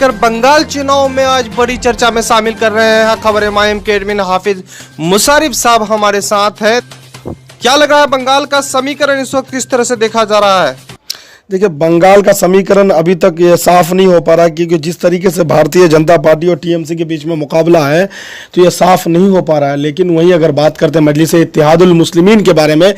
लेकर बंगाल चुनाव में आज बड़ी चर्चा में शामिल कर रहे हैं खबर एमआईएम के एडमिन हाफिज मुशर्रफ साहब हमारे साथ है। क्या लग रहा है बंगाल का समीकरण इस वक्त किस तरह से देखा जा रहा है? देखिए, बंगाल का समीकरण अभी तक ये साफ नहीं हो पा रहा, क्योंकि जिस तरीके से भारतीय जनता पार्टी और टीएमसी के बीच में मुकाबला है तो ये साफ नहीं हो पा रहा है। लेकिन वहीं अगर बात करते हैं मजलिस इत्तेहादुल मुस्लिमीन के बारे में,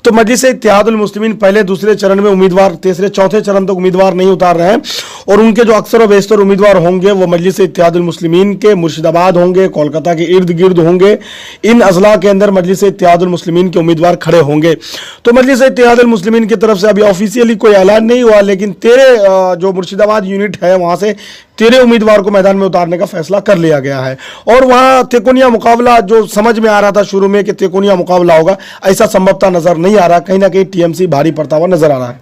तो मजलिस इत्तेहादुल मुस्लिमीन पहले दूसरे चरण में उम्मीदवार, तीसरे चौथे चरण तक उम्मीदवार नहीं उतार रहे हैं और उनके जो अक्सर व बेशतर उम्मीदवार होंगे वो मजलिस इत्तेहादुल मुस्लिमीन के मुर्शिदाबाद होंगे, कोलकाता के इर्द गिर्द होंगे। इन अजला के अंदर मजलिस इत्तेहादुल मुस्लिमीन के उम्मीदवार खड़े होंगे। तो मजलिस इत्तेहादुल मुस्लिमीन की तरफ से अभी ऑफिशियली कोई ऐलान नहीं हुआ, लेकिन 13 जो मुर्शिदाबाद यूनिट है वहां से 13 उम्मीदवार को मैदान में उतारने का फैसला कर लिया गया है। और वहां तिकोनिया मुकाबला जो समझ में आ रहा था शुरू में कि तिकोनिया मुकाबला होगा, ऐसा संभवतः नजर नहीं आ रहा। कहीं ना कहीं टीएमसी भारी पड़ता हुआ नजर आ रहा है।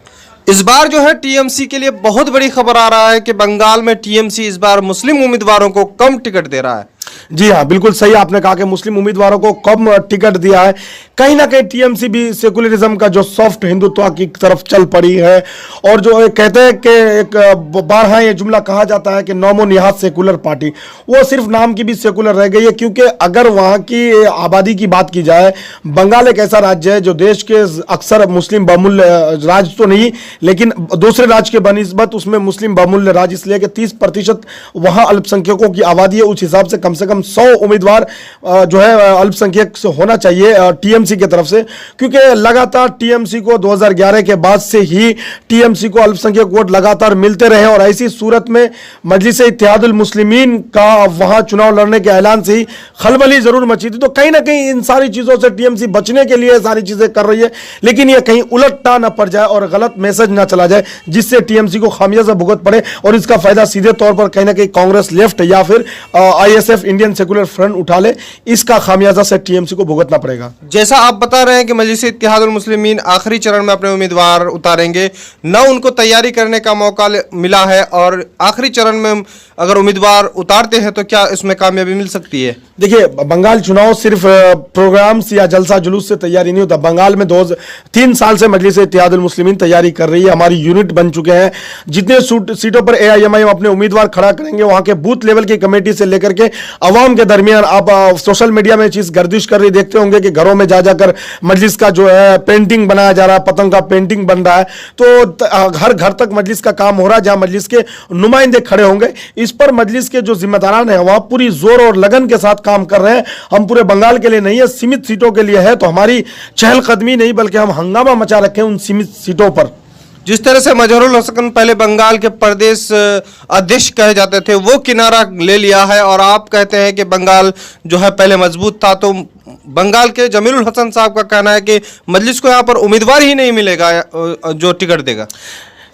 इस बार जो है टीएमसी के लिए बहुत बड़ी खबर आ रहा है कि बंगाल में टीएमसी इस बार मुस्लिम उम्मीदवारों को कम टिकट दे रहा है। जी हाँ, बिल्कुल सही आपने कहा कि मुस्लिम उम्मीदवारों को कम टिकट दिया है। कहीं ना कहीं टीएमसी भी सेकुलरिज्म का जो सॉफ्ट हिंदुत्व की तरफ चल पड़ी है। और जो कहते हैं कि एक बारहा ये जुमला कहा जाता है कि नौमो निहात सेकुलर पार्टी, वो सिर्फ नाम की भी सेकुलर रह गई है। क्योंकि अगर वहाँ की आबादी की बात की जाए, बंगाल एक ऐसा राज्य है जो देश के अक्सर मुस्लिम बहुमूल्य राज्य तो नहीं, लेकिन दूसरे राज्य के बनिस्बत उसमें मुस्लिम बहुमूल्य राज्य, इसलिए कि 30% वहाँ अल्पसंख्यकों की आबादी है। उस हिसाब से कम 100 उम्मीदवार जो है अल्पसंख्यक से होना चाहिए टीएमसी की तरफ से। क्योंकि लगातार टीएमसी को 2011 के बाद से ही टीएमसी को अल्पसंख्यक वोट लगातार मिलते रहे और ऐसी सूरत में मजलिस इत्तेहादुल मुस्लिमीन का वहां चुनाव लड़ने के ऐलान से ही खलबली जरूर मची थी। तो कहीं ना कहीं इन सारी चीजों से टीएमसी बचने के लिए सारी चीजें कर रही है, लेकिन ये कहीं उलटा न पड़ जाए और गलत मैसेज ना चला जाए जिससे टीएमसी को खामियाजा भुगत पड़े और इसका फायदा सीधे तौर पर कहीं ना कहीं कांग्रेस लेफ्ट या फिर आईएसएफ इंडियन सेकुलर फ्रंट उठा ले। इसका खामियाजा से टीएमसी को भुगतना पड़ेगा। जैसा आप बता रहे हैं कि मजलिस इत्तेहादुल मुस्लिमीन आखिरी चरण में अपने उम्मीदवार उतारेंगे, न उनको तैयारी करने का मौका मिला है और आखिरी चरण में अगर उम्मीदवार उतारते हैं तो क्या इसमें कामयाबी मिल सकती है? देखिए, बंगाल चुनाव सिर्फ प्रोग्राम्स या जलसा जुलूस से तैयारी नहीं होता। बंगाल में 3 साल से मजलिस इत्तेहादुल मुस्लिमीन तैयारी कर रही है। हमारी यूनिट बन चुके हैं। जितने सीटों पर एआईएमआईएम अपने उम्मीदवार खड़ा करेंगे, वहां के बूथ लेवल की कमेटी से लेकर के अवाम के दरमियान, आप सोशल मीडिया में चीज गर्दिश कर रही देखते होंगे कि घरों में जा जाकर मजलिस का जो है पेंटिंग बनाया जा रहा है, पतंग का पेंटिंग बन रहा है। तो हर घर तक मजलिस का काम हो रहा है, जहां मजलिस के नुमाइंदे खड़े होंगे। इस पर मजलिस के जो जिम्मेदारान है वहां पूरी जोर और लगन के साथ काम कर रहे हैं। हम पूरे बंगाल के लिए नहीं है, सीमित सीटों के लिए है। तो हमारी चहलकदमी नहीं बल्कि हम हंगामा मचा रखे उन सीमित सीटों पर। जिस तरह से मजहरुल हसन पहले बंगाल के प्रदेश अध्यक्ष कहे जाते थे, वो किनारा ले लिया है और आप कहते हैं कि बंगाल जो है पहले मजबूत था। तो बंगाल के जमीरुल हसन साहब का कहना है कि मजलिस को यहाँ पर उम्मीदवार ही नहीं मिलेगा जो टिकट देगा।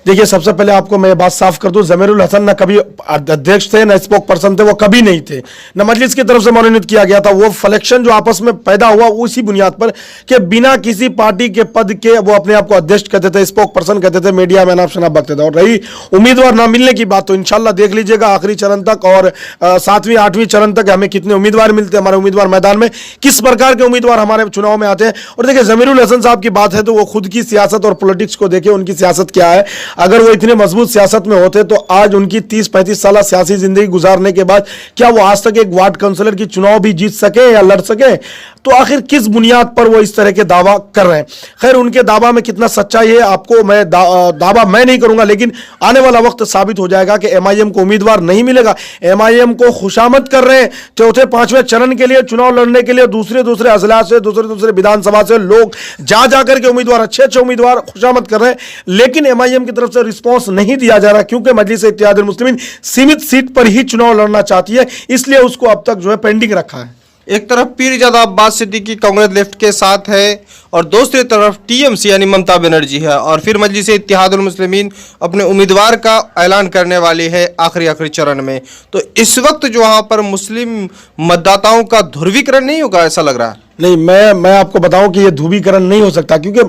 देखिए, सबसे पहले आपको मैं बात साफ कर दूं, जमीरुल हसन न कभी अध्यक्ष थे, न स्पोक पर्सन थे, वो कभी नहीं थे, न मजलिस की तरफ से मनोनीत किया गया था। वो फ्लेक्शन जो आपस में पैदा हुआ उसी बुनियाद पर कि बिना किसी पार्टी के पद के वो अपने आप को अध्यक्ष कहते थे, स्पोक पर्सन कहते थे, मीडिया में नाम शनाब बकते थे। और रही उम्मीदवार न मिलने की बात, तो इंशाल्लाह देख लीजिएगा आखिरी चरण तक और 7वीं 8वीं चरण तक हमें कितने उम्मीदवार मिलते हैं, हमारे उम्मीदवार मैदान में किस प्रकार के उम्मीदवार हमारे चुनाव में आते हैं। और देखिए, जमीरुल हसन साहब की बात है तो वो खुद की सियासत और पॉलिटिक्स को देखे, उनकी सियासत क्या है। अगर वो इतने मजबूत सियासत में होते तो आज उनकी 30-35 साल सियासी जिंदगी गुजारने के बाद क्या वो आज तक एक वार्ड काउंसिलर की चुनाव भी जीत सके या लड़ सके? तो आखिर किस बुनियाद पर वो इस तरह के दावा कर रहे हैं? खैर, उनके दावा में कितना सच्चाई है आपको मैं दावा मैं नहीं करूंगा, लेकिन आने वाला वक्त साबित हो जाएगा कि एमआईएम को उम्मीदवार नहीं मिलेगा। एमआईएम को खुशामद कर रहे हैं, चौथे 5वें चरण के लिए चुनाव लड़ने के लिए दूसरे अजला से, दूसरे विधानसभा से लोग जा जाकर के उम्मीदवार, अच्छे उम्मीदवार खुशामद कर रहे हैं। लेकिन एमआईएम की तरफ से रिस्पॉन्स नहीं दिया जा रहा, क्योंकि मजलिस इत्तेहादुल मुस्लिमीन सीमित सीट पर ही चुनाव लड़ना चाहती है, इसलिए उसको अब तक जो है पेंडिंग रखा है। एक तरफ पीरजादा अब्बास सिद्दीकी कांग्रेस लेफ्ट के साथ है और दूसरी तरफ टीएमसी यानी ममता बनर्जी है और फिर मजलिस इत्तेहादुल मुस्लिमीन अपने उम्मीदवार का ऐलान करने वाली है आखिरी चरण में। तो इस वक्त जो वहां पर मुस्लिम मतदाताओं का ध्रुवीकरण नहीं होगा, ऐसा लग रहा है। नहीं, मैं आपको बताऊं कि ये ध्रुवीकरण नहीं हो सकता, क्योंकि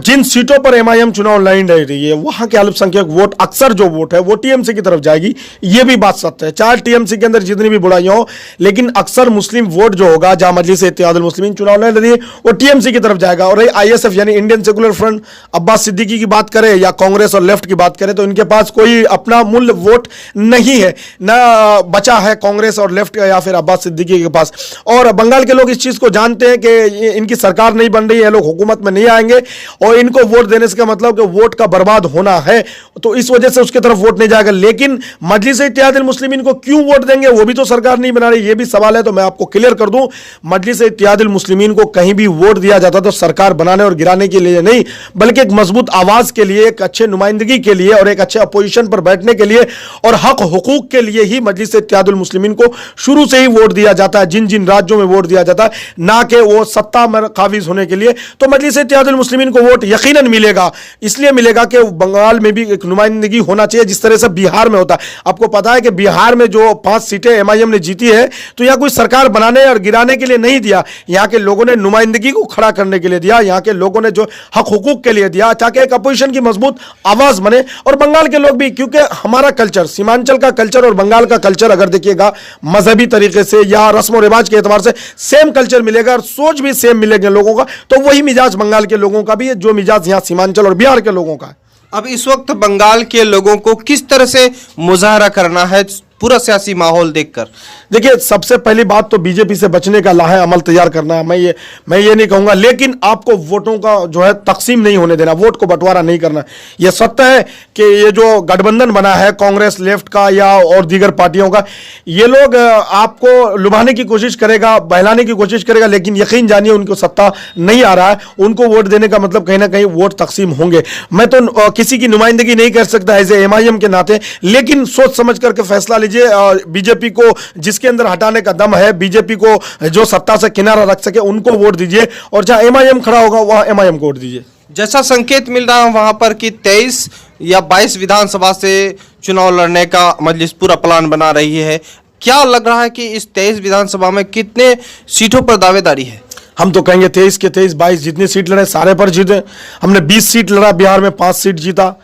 जिन सीटों पर एमआईएम चुनाव लड़ रही है वहां के अल्पसंख्यक वोट, अक्सर जो वोट है वो टीएमसी की तरफ जाएगी। ये भी बात सत्य है, चाहे टीएमसी के अंदर जितनी भी बुराइयां हो, लेकिन अक्सर मुस्लिम वोट जो होगा, जहां मजलिस इत्तेहादुल मुस्लिमीन चुनाव लड़ रही है, वो टीएमसी की तरफ जाएगा। और आईएसएफ यानी Indian secular front, Abbas Siddiqui की बात करें या कांग्रेस और लेफ्ट की बात करें, तो इनके पास कोई अपना मूल्य वोट नहीं है, ना बचा है कांग्रेस और लेफ्ट या फिर अब्बास सिद्दीकी के पास। और बंगाल के लोग इस चीज को जानते हैं कि इनकी सरकार नहीं बन रही है, लोग हुकूमत में नहीं आएंगे, और इनको वोट देने से मतलब कि वोट का बर्बाद होना है, तो इस वजह से उसकी तरफ वोट नहीं जाएगा। लेकिन मजलिस इत्तेहादुल मुस्लिमीन को क्यों वोट देंगे, वो भी तो सरकार नहीं बना रही, ये भी सवाल है। तो मैं आपको क्लियर कर दूं, मजलिस इत्तेहादुल मुस्लिमीन को कहीं भी वोट दिया जाता तो सरकार बनाने और गिराने के लिए नहीं, बल्कि एक मजबूत आवाज के लिए, एक अच्छे नुमाइंदगी के लिए और एक अच्छे अपोजिशन पर बैठने के लिए और हक हुकूक के लिए ही मजलिस इत्तेहादुल मुस्लिमीन को शुरू से ही वोट दिया जाता है, जिन जिन राज्यों में वोट दिया जाता है, ना कि वो सत्ता में काबिज होने के लिए। तो मजलिस इत्तेहादुल मुस्लिमीन को वोट यकीनन मिलेगा, इसलिए मिलेगा कि बंगाल में भी एक नुमाइंदगी होना चाहिए, जिस तरह से बिहार में होता है। आपको पता है कि बिहार में जो 5 सीटें एमआईएम ने जीती है, तो यहां कोई सरकार बनाने और गिराने के लिए नहीं दिया, यहां के लोगों ने नुमाइंदगी को खड़ा करने के लिए दिया, यहां के लोगों ने जो हक हुकूक के लिए दिया, ताकि एक अपोजिशन की मजबूत आवाज बने। और बंगाल के लोग भी, क्योंकि हमारा कल्चर, सीमांचल का कल्चर और बंगाल का कल्चर अगर देखिएगा, मजहबी तरीके से या रस्म रिवाज के एतबार से सेम कल्चर मिलेगा और सोच भी सेम मिलेगा लोगों का, तो वही मिजाज बंगाल के लोगों का भी है जो मिजाज यहां सीमांचल और बिहार के लोगों का है। अब इस वक्त बंगाल के लोगों को किस तरह से मुजाहरा करना है पूरा सियासी माहौल देखकर? देखिए, सबसे पहली बात तो बीजेपी से बचने का लाहे अमल तैयार करना है। मैं ये नहीं कहूंगा, लेकिन आपको वोटों का जो है तकसीम नहीं होने देना, वोट को बंटवारा नहीं करना। यह सत्य है कि ये जो गठबंधन बना है कांग्रेस लेफ्ट का या और दीगर पार्टियों का, ये लोग आपको लुभाने की कोशिश करेगा, बहलाने की कोशिश करेगा, लेकिन यकीन जानिए उनको सत्ता नहीं आ रहा है, उनको वोट देने का मतलब कहीं ना कहीं वोट तकसीम होंगे। मैं तो किसी की नुमाइंदगी नहीं कर सकता एज ए एमआईएम के नाते, लेकिन सोच समझ करके फैसला लीजिए। बीजेपी को जिसके अंदर हटाने का दम है, बीजेपी को जो सत्ता से किनारा रख सके, उनको वोट दीजिए, और जहां एमआईएम खड़ा होगा वहां एमआईएम को वोट दीजिए। जैसा संकेत मिल रहा है वहां पर कि 23 या 22 विधानसभा से चुनाव लड़ने का मजलिस पूरा प्लान बना रही है, क्या लग रहा है कि इस 23 विधानसभा में कितने सीटों पर दावेदारी है? हम तो कहेंगे 23 के 23, 22 जितनी सीट लड़े सारे पर जीते। हमने 20 सीट लड़ा, बिहार में 5 सीट जीता,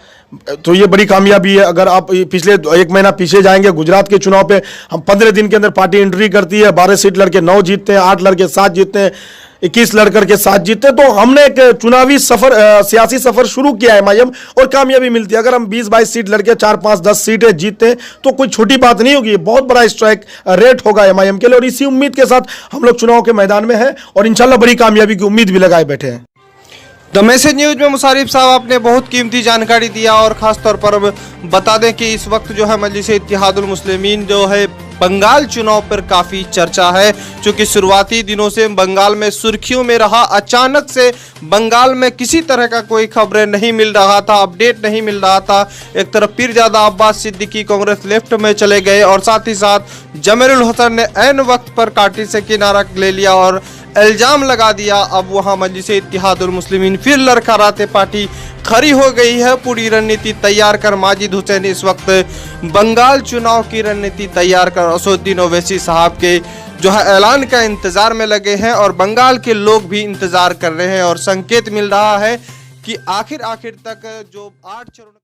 तो ये बड़ी कामयाबी है। अगर आप पिछले 1 महीना पीछे जाएंगे, गुजरात के चुनाव पे हम 15 दिन के अंदर पार्टी एंट्री करती है, 12 सीट लड़के 9 जीतते हैं, 8 लड़के 7 जीतते हैं, 21 लड़कर के 7 जीतते हैं। तो हमने एक चुनावी सफर, सियासी सफर शुरू किया है एमआईएम, और कामयाबी मिलती है। अगर हम 20-22 सीट लड़के 4-5-10 सीटें जीतते हैं तो कोई छोटी बात नहीं होगी, बहुत बड़ा स्ट्राइक रेट होगा एमआईएम के लिए। और इसी उम्मीद के साथ हम लोग चुनाव के मैदान में हैं और इंशाल्लाह बड़ी कामयाबी की उम्मीद भी लगाए बैठे हैं। द मैसेज न्यूज में मुशारिफ साहब आपने बहुत कीमती जानकारी दिया, और खास तौर पर बता दें कि इस वक्त जो है मजलिस इत्तेहादुल मुस्लिमीन जो है बंगाल चुनाव पर काफ़ी चर्चा है, क्योंकि शुरुआती दिनों से बंगाल में सुर्खियों में रहा। अचानक से बंगाल में किसी तरह का कोई खबरें नहीं मिल रहा था, अपडेट नहीं मिल रहा था। एक तरफ पीरजादा अब्बास सिद्दीकी कांग्रेस लेफ्ट में चले गए, और साथ ही साथ जमीरुल हसन ने ऐन वक्त पर पार्टी से किनारा ले लिया और इल्जाम लगा दिया। अब वहां मजलिस इत्तेहादुल मुस्लिमीन फिर लड़खड़ाते पार्टी खड़ी हो गई है, पूरी रणनीति तैयार कर। माजिद हुसैन इस वक्त बंगाल चुनाव की रणनीति तैयार कर असदुद्दीन ओवैसी साहब के जो है ऐलान का इंतजार में लगे हैं, और बंगाल के लोग भी इंतजार कर रहे हैं। और संकेत मिल रहा है कि आखिर तक जो 8 चरण